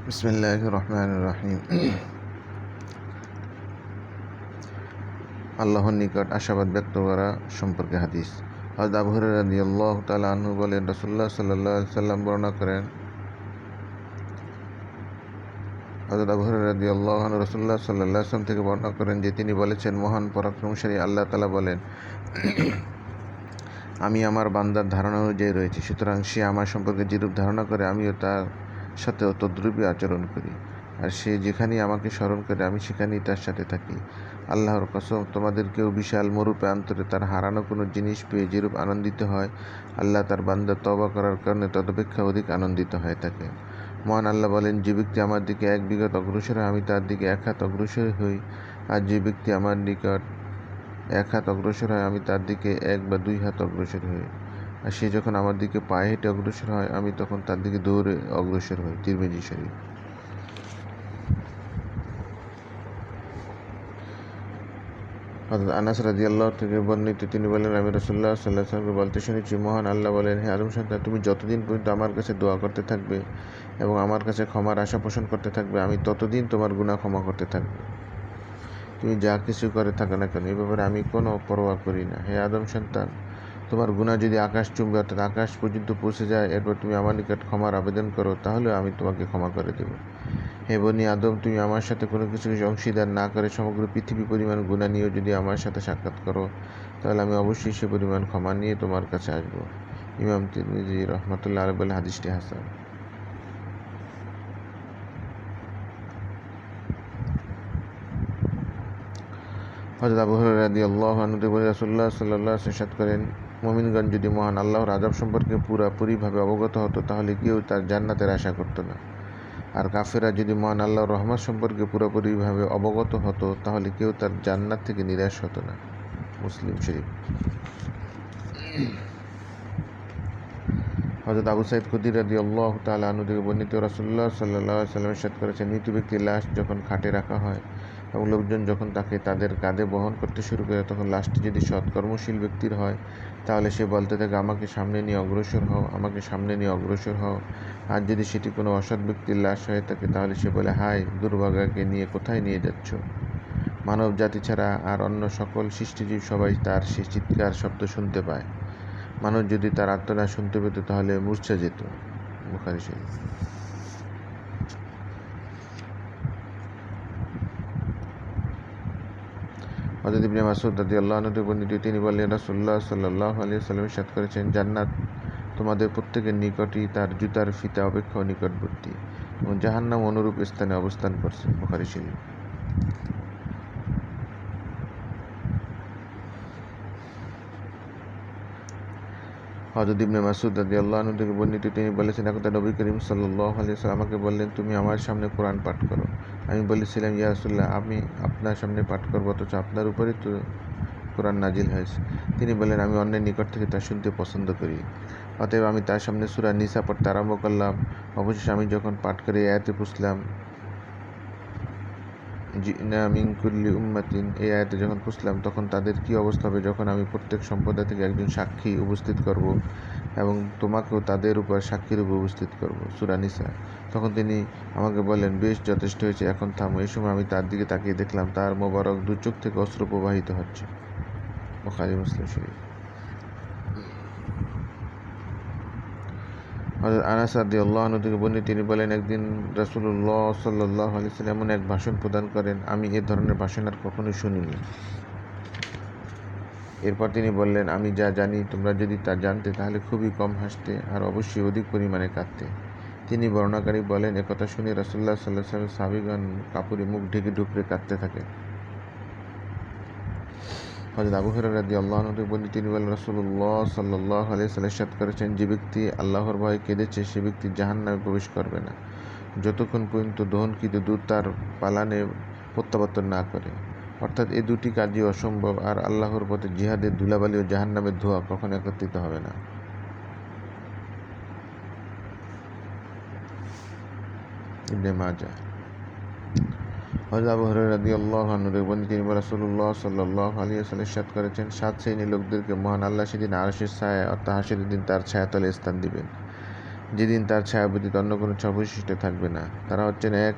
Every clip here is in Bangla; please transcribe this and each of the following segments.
বিসমিল্লাহির রহমানির রহিম। আল্লাহর নিকট আশাবাদ ব্যক্ত করা সম্পর্কে হাদিস। হযরত আবু হুরায়রা রাদিয়াল্লাহু তাআলা আনহু বলেন, রাসূলুল্লাহ সাল্লাল্লাহু আলাইহি সাল্লাম বর্ণনা করেন, হযরত আবু হুরায়রা রাদিয়াল্লাহু আনহু রাসূলুল্লাহ সাল্লাল্লাহু আলাইহি ওয়াসাল্লাম থেকে বর্ণনা করেন যে তিনি বলেছেন, মহান পরাক্রমশালী আল্লাহ তাআলা বলেন, আমি আমার বান্দার ধারণা অনুযায়ী রয়েছি, সুতরাং সে আমার সম্পর্কে যেরূপ ধারণা করে আমিও তার সাথেও তদ্রূপই আচরণ করি, আর সে যেখানেই আমাকে স্মরণ করে আমি সেখানেই তার সাথে থাকি। আল্লাহর কসম, তোমাদেরকেও বিশাল মরুপ্রান্তরে তার হারানো কোনো জিনিস পেয়ে যেরূপ আনন্দিত হয়, আল্লাহ তার বান্দা তওবা করার কারণে তদপেক্ষা অধিক আনন্দিত হয়ে থাকে। মহান আল্লাহ বলেন, যে ব্যক্তি আমার দিকে এক বিঘত অগ্রসর হয় আমি তার দিকে এক হাত অগ্রসর হই, আর যে ব্যক্তি আমার নিকট এক হাত অগ্রসর হয় আমি তার দিকে এক বা দুই হাত অগ্রসর হই, আর সে যখন আমার দিকে পায়ে হেঁটে অগ্রসর হয় আমি তখন তার দিকে দৌড়ে অগ্রসর হই। তিরমিজি শরীফ। হযরত আনাস রাদিয়াল্লাহু থেকে বর্ণিত, তিনি বলেন, আমি রাসূলুল্লাহ সাল্লাল্লাহু আলাইহি ওয়াসাল্লামকে বলতে শুনেছি, মহান আল্লাহ বলেন, হে আদম সন্তান, তুমি যতদিন পর্যন্ত আমার কাছে দোয়া করতে থাকবে এবং আমার কাছে ক্ষমার আশা পোষণ করতে থাকবে আমি ততদিন তোমার গুনাহ ক্ষমা করতে থাকবে। তুমি যা কিছু করে থাকো না কেন, এ ব্যাপারে আমি কোনো পরোয়া করি না। হে আদম সন্তান, তোমার গুনাহ যদি আকাশ চুম্বে অর্থাৎ আকাশ পর্যন্ত পৌঁছে যায়, এরপর তুমি আমার নিকট ক্ষমার আবেদন করো, তাহলে আমি তোমাকে ক্ষমা করে দেব। হে বনি আদম, তুমি আমার সাথে কোনো কিছুকে অংশীদার না করে সমগ্র পৃথিবী পরিমাণ গুনাহ নিয়েও যদি আমার সাথে সাক্ষাৎ করো, তাহলে আমি অবশ্যই সে পরিমাণ ক্ষমা নিয়ে তোমার কাছে আসব। ইমাম তিরমিজি রহমাতুল্লাহ আলাইহি বলেন, হাদিসটি হাসান। হযরত আবু হুরায়রা রাদিয়াল্লাহু আনহু থেকে রাসূলুল্লাহ সাল্লাল্লাহু আলাইহি ওয়াসাল্লাম ইরশাদ করেন, মুমিনগণ যদি মহান আল্লাহর আযাব সম্পর্কে পুরাপুরিভাবে অবগত হতো তাহলে কেউ তার জান্নাতের আশা করত না, আর কাফেররা যদি মহান আল্লাহর রহমত সম্পর্কে পুরোপুরিভাবে অবগত হতো তাহলে কেউ তার জান্নাত থেকে নিরাশ হতো না। মুসলিম শরীফ। হযরত আবু সাঈদ খুদরি রাদিয়াল্লাহু তাআলা আনহু থেকে বর্ণিত, রাসূলুল্লাহ সাল্লাল্লাহু আলাইহি ওয়াসাল্লাম ইরশাদ করেছেন, মৃত ব্যক্তির লাশ যখন খাটে রাখা হয় এবং লোকজন যখন তাকে তাদের কাঁধে বহন করতে শুরু করে, তখন লাশটি যদি সৎকর্মশীল ব্যক্তির হয় তাহলে সে বলতে থাকে, আমাকে সামনে নিয়ে অগ্রসর হও, আমাকে সামনে নিয়ে অগ্রসর হও। আর যদি সেটি কোনো অসৎ ব্যক্তির লাশ হয়ে থাকে তাহলে সে বলে, হায়, দুর্ভাগাকে নিয়ে কোথায় নিয়ে যাচ্ছ। মানব জাতি ছাড়া আর অন্য সকল সৃষ্টিজীব সবাই তার সে চিৎকার শব্দ শুনতে পায়। মানুষ যদি তার আর্তনাদ শুনতে পেত তাহলে মূর্ছা যেত। বুখারী শরীফ। হযরত ইবনে মাসউদ রাদিয়াল্লাহু আনহু থেকে বর্ণিত, তিনি বললেন, রাসূলুল্লাহ সাল্লাল্লাহু আলাইহি ওয়াসাল্লাম ইরশাদ করেছেন, জান্নাত তোমাদের প্রত্যেকের নিকটই তার জুতার ফিতা অপেক্ষাও নিকটবর্তী এবং জাহান্নাম অনুরূপ স্থানে অবস্থান করছে। বুখারী শরীফ। হযরত ইবনে মাসউদ রাদিয়াল্লাহু আনহু থেকে বর্ণিত, তিনি বলেছেন, একদা নবী করিম সাল্লাল্লাহু আলাইহি ওয়াসাল্লাম আমাকে বললেন, তুমি আমার সামনে কোরআন পাঠ করো। আমি বলেছিলাম, ইয়া রাসূলুল্লাহ, আমি আপনার সামনে পাঠ করব, অথচ আপনার উপরেই তো কোরআন নাজিল হয়েছে। তিনি বললেন, আমি অন্যের নিকট থেকে তা শুনতে পছন্দ করি। অতএব আমি তার সামনে সূরা নিসা পড়তে আরম্ভ করলাম। অবশেষে আমি যখন পাঠ করে এই আয়াতে পুছলাম, জিনা মিন কুল্লি উম্মাতিন, এই আয়াতে যখন পুছলাম, তখন তাদের কী অবস্থা হবে যখন আমি প্রত্যেক সম্প্রদায় থেকে একজন সাক্ষী উপস্থিত করব এবং তোমাকেও তাদের উপর সাক্ষীরূপে উপস্থিত করব। সূরা নিসা। তখন তিনি আমাকে বললেন, বেশ, যথেষ্ট হয়েছে, এখন থামো। এই সময় আমি তার দিকে তাকিয়ে দেখলাম তার মোবারক দু চোখ থেকে অশ্রু প্রবাহিত হচ্ছে। বুখারী মুসলিম শরীফ। হযরত আনাস রাদিয়াল্লাহু আনহু থেকে বর্ণিত, তিনি বলেন, একদিন রাসূলুল্লাহ সাল্লাল্লাহু আলাইহি ওয়াসাল্লাম এমন এক ভাষণ প্রদান করেন, আমি এ ধরনের ভাষণ আর কখনোই শুনিনি। এরপর তিনি বললেন, আমি যা জানি তোমরা যদি তা জানতে তাহলে খুবই কম হাসতে আর অবশ্যই অধিক পরিমাণে কাঁদতে। তিনি বর্ণনাকারী বলেন, একথা শুনে রাসূলুল্লাহ সাল্লাল্লাহু আলাইহি ওয়াসাল্লাম সাহাবীগণ কাপড়ে মুখ ঢেকে ঢুকরে কাঁদতে থাকে। হযরত আবু হুরায়রা রাদিয়াল্লাহু আনহু থেকে বর্ণিত, তিনি বলেন, রাসূলুল্লাহ সাল্লাল্লাহু আলাইহি ওয়াসাল্লাম ইরশাদ করেছেন, যে ব্যক্তি আল্লাহর ভয়ে কেঁদেছে সে ব্যক্তি জাহান্নামে প্রবেশ করবে না যতক্ষণ পর্যন্ত দহনকৃত দুধ তার পালানে প্রত্যাবর্তন না করে। অর্থাৎ এই দুটি কাজই অসম্ভব, আর আল্লাহর পথে জিহাদের ধুলাবালি ও জাহান্নামের ধোঁয়া কখনো একত্রিত হবে না। ইবনে মাজাহ। হযরত আবু হুরায়রা রাদিয়াল্লাহু আনহু থেকে বর্ণিত, তিনি বলেন, রাসূলুল্লাহ সাল্লাল্লাহু আলাইহি ওয়াসাল্লাম ইরশাদ করেছেন, 7 শ্রেণীর লোকদেরকে মহান আল্লাহ সেদিন আরশের ছায়া অর্থাৎ হাসরের দিন তার ছায়াতলে স্থান দিবেন। যেদিন তার ছায়া ব্যতীত অন্য কোনো ছায়া অবশিষ্ট থাকবে না। তারা হচ্ছেন: 1.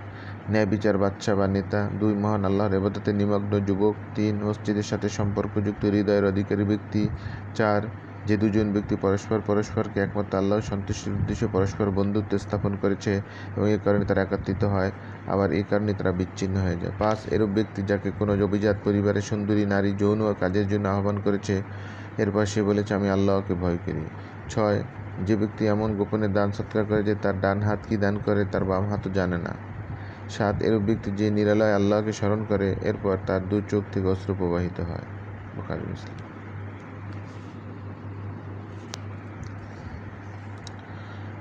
ন্যায় বিচার বাদশা বা নেতা। 2. মহান আল্লাহর ইবাদতে নিমগ্ন যুবক। 3. মসজিদের সাথে সম্পর্কযুক্ত হৃদয়ের অধিকারী ব্যক্তি। 4. যে দুজন ব্যক্তি পরস্পরকে একমাত্র আল্লাহর সন্তুষ্টির উদ্দেশ্যে পরস্পর বন্ধুত্ব স্থাপন করেছে এবং এই কারণে তারা একত্রিত হয়, আবার এই কারণে তারা বিচ্ছিন্ন হয়ে যায়। 5. এরূপ ব্যক্তি যাকে কোনো অভিজাত পরিবারের সুন্দরী নারী যৌন কাজের জন্য আহ্বান করেছে, এরপর সে বলেছে, আমি আল্লাহকে ভয় করি। 6. যে ব্যক্তি এমন গোপনে দান সৎকার করে যে তার ডান হাত কি দান করে তার বাম হাতও জানে না। 7. এরূপ ব্যক্তি যে নিরালয় আল্লাহকে স্মরণ করে, এরপর তার 2 চোখ থেকে অশ্রু প্রবাহিত হয়। বুখারী মুসলিম।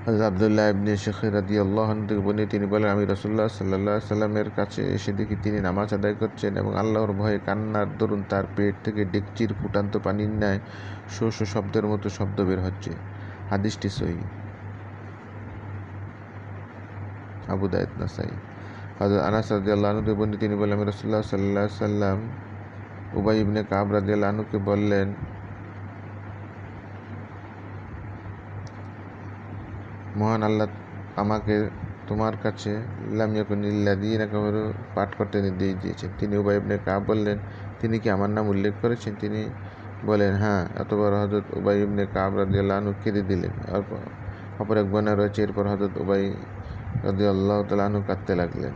হযরত আব্দুল্লাহ ইবনে শাখির রাদিয়াল্লাহু আনহু থেকে বর্ণিত, তিনি বলেন, আমি রাসূলুল্লাহ সাল্লাল্লাহু আলাইহি সাল্লামের কাছে এসে দেখি তিনি নামাজ আদায় করছেন এবং আল্লাহর ভয়ে কান্নার দরুন তার পেট থেকে ডেকচির ফুটান্ত পানির ন্যায় শো শো শব্দের মতো শব্দ বের হচ্ছে। হাদিসটি সহিহ। আবু দাউদ, নাসাই। হযরত আনাস রাদিয়াল্লাহু আনহু থেকে বর্ণিত, তিনি বলেন, আমি রাসূলুল্লাহ সাল্লাল্লাহু আলাইহি সাল্লাম উবাই ইবনে কাব রাদিয়াল্লাহু আনহুকে বললেন, মহান আল্লাহ আমাকে তোমার কাছে লাম ইয়াকুনিল্লাযীনা কাফারু পাঠ করতে নির্দেশ দিয়েছেন। তিনি উবাই ইবনে কাব বললেন, তিনি কি আমার নাম উল্লেখ করেছেন? তিনি বলেন, হ্যাঁ। অতঃপর হযরত উবাই ইবনে কাব রাদিয়াল্লাহু আনহু কেঁদে দিলেন। অপর এক বর্ণনায় রয়েছে, এরপর হযরত উবাই রাদিয়াল্লাহু তাআলা আনহু কাঁদতে লাগলেন।